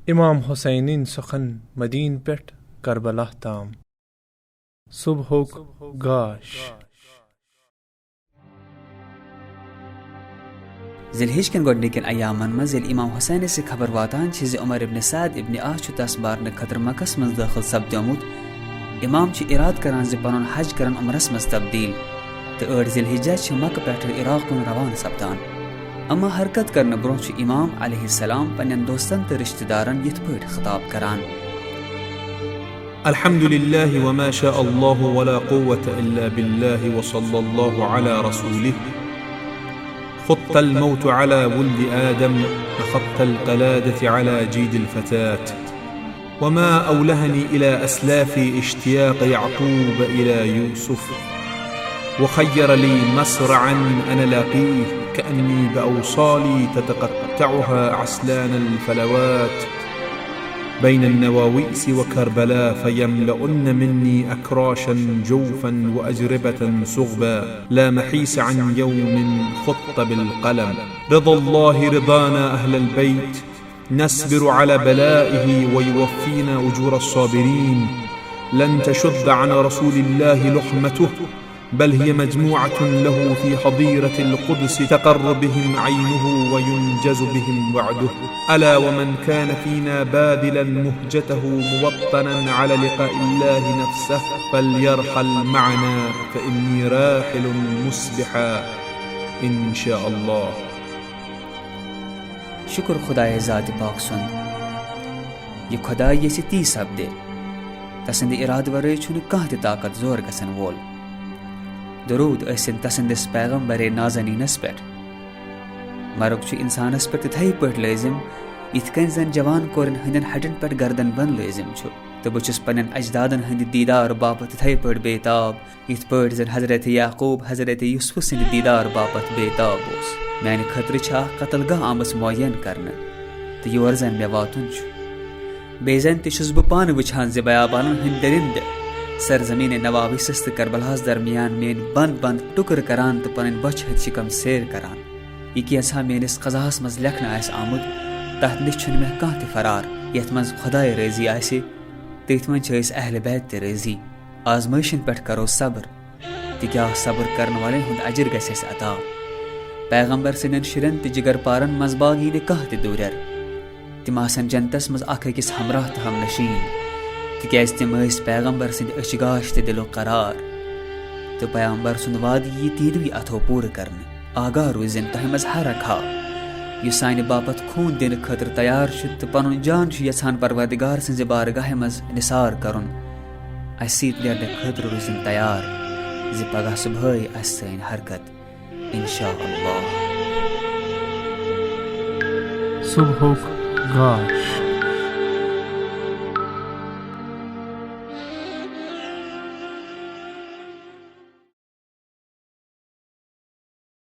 इमाम हुसैनिन सुखन मदीन पेट करबला ताम सुबहुक गाश। जिलहिज कन गोडनिकन अयामन मज येल इमाम हुसैन से खबर वातान ज उमर इब्न सअद इब्न आश तस बारन खतर मकस मज दाखिल सपद्योमुत। इमाम इराद करान ज पनुन हज करन उमरस मज तब्दील तो 8 जिलहिजा मक पेठ इराक कुन रवान सपदान। अमा हरकत करन ब्रोह इमाम अलैहिस्सलाम पन्न दोस्तन तो रिश्तेदारन यथ पठ खिताब करान। अल्हम्दुलिल्लाह वमा शाअ अल्लाह वला कुव्वता इल्ला बिल्लाह वसल्लल्लाहु अला रसूलिह। خط الموت على ولد آدم أخذت القلادة على جيد الفتاة. وما أولهني إلى أسلافي اشتياق يعقوب إلى يوسف. وخير لي مسرعا أنا لاقيه كأني بأوصالي تتقطعها عسلان الفلوات بين النواوئس وكربلاء فيملؤن مني أكراشا جوفا وأجربة صغبا لا محيس عن يوم خط بالقلم. رضا الله رضانا أهل البيت نصبر على بلائه ويوفينا أجور الصابرين. لن تشذ عن رسول الله لحمته بل هي مجموعة له في حظيرة القدس تقر بهم عينه وينجز بهم وعده. ألا ومن كان فينا باذلا مهجته موطنا على لقاء الله نفسه فليرحل معنا فإني راحل مسبحا إن شاء الله. शुक्र खुदाए ज़ात पाक सुन ये खुदा ये ती सपदे तसंद इराद वरे छुन कह ताकत जोर गसन वोल। दरूद ऐसिन तसंदिस पैगंबरे नाज़नीनस पेट मरुक इंसानस पे तथई पट लाजिम इत कन जन जवान कोरन हंदन हटन पेट गर्दन बन लाजिम छु तो बचुस पनन अजदादन हंद दीदार बापत तथई पट बेताब इत पट जन हजरत याकूब हजरत यूसुफ सिंद दीदार बापत बेताब ओस। मैंने खतरे छा कतलगाह आमस मुयन करन तो योर जन मे वातुन छु बेजन तिशुस ब पान वछान ज बयाबान हंद दरिंद सरजमीन नवावी सस्त करबलास दरमियान मेन बंद बंद टुकर करान तो पन बच शिकम सेर करान। यह ऐसा मेनिस कजास मज लेखन आमुद तथ नश मे कह फरार यथ मज खुदाए रेजी आसे तथ मज अहल बैत ते रेजी। आजमाइशन पे करो सब्र तिक्या सब्र करने वाले हुंद अजर गस अता। पैगंबर सिंदन शिरन ते जिगर पारन मज बागी ने कह ते दूरर तिम आसन जनतस मज अख अकिस हमराह तो हम नशीन तिक्याज तिम पैगंबर सिंद अशगाश ते दिलो करार तो पैगंबर सुंद वादी ये तीदवी अथो पूर करने आगाह रोजन तह मज हर खा यु साइन बापत खून दिन खतर तैयार तो पन जान यछान परवरदिगार सिंज बारगाह मज निसार करुन असीत नेरने खतर रोजन तैयार ज पगह सुबह असन हरकत इंशाअल्लाह। सुबहुक गाश।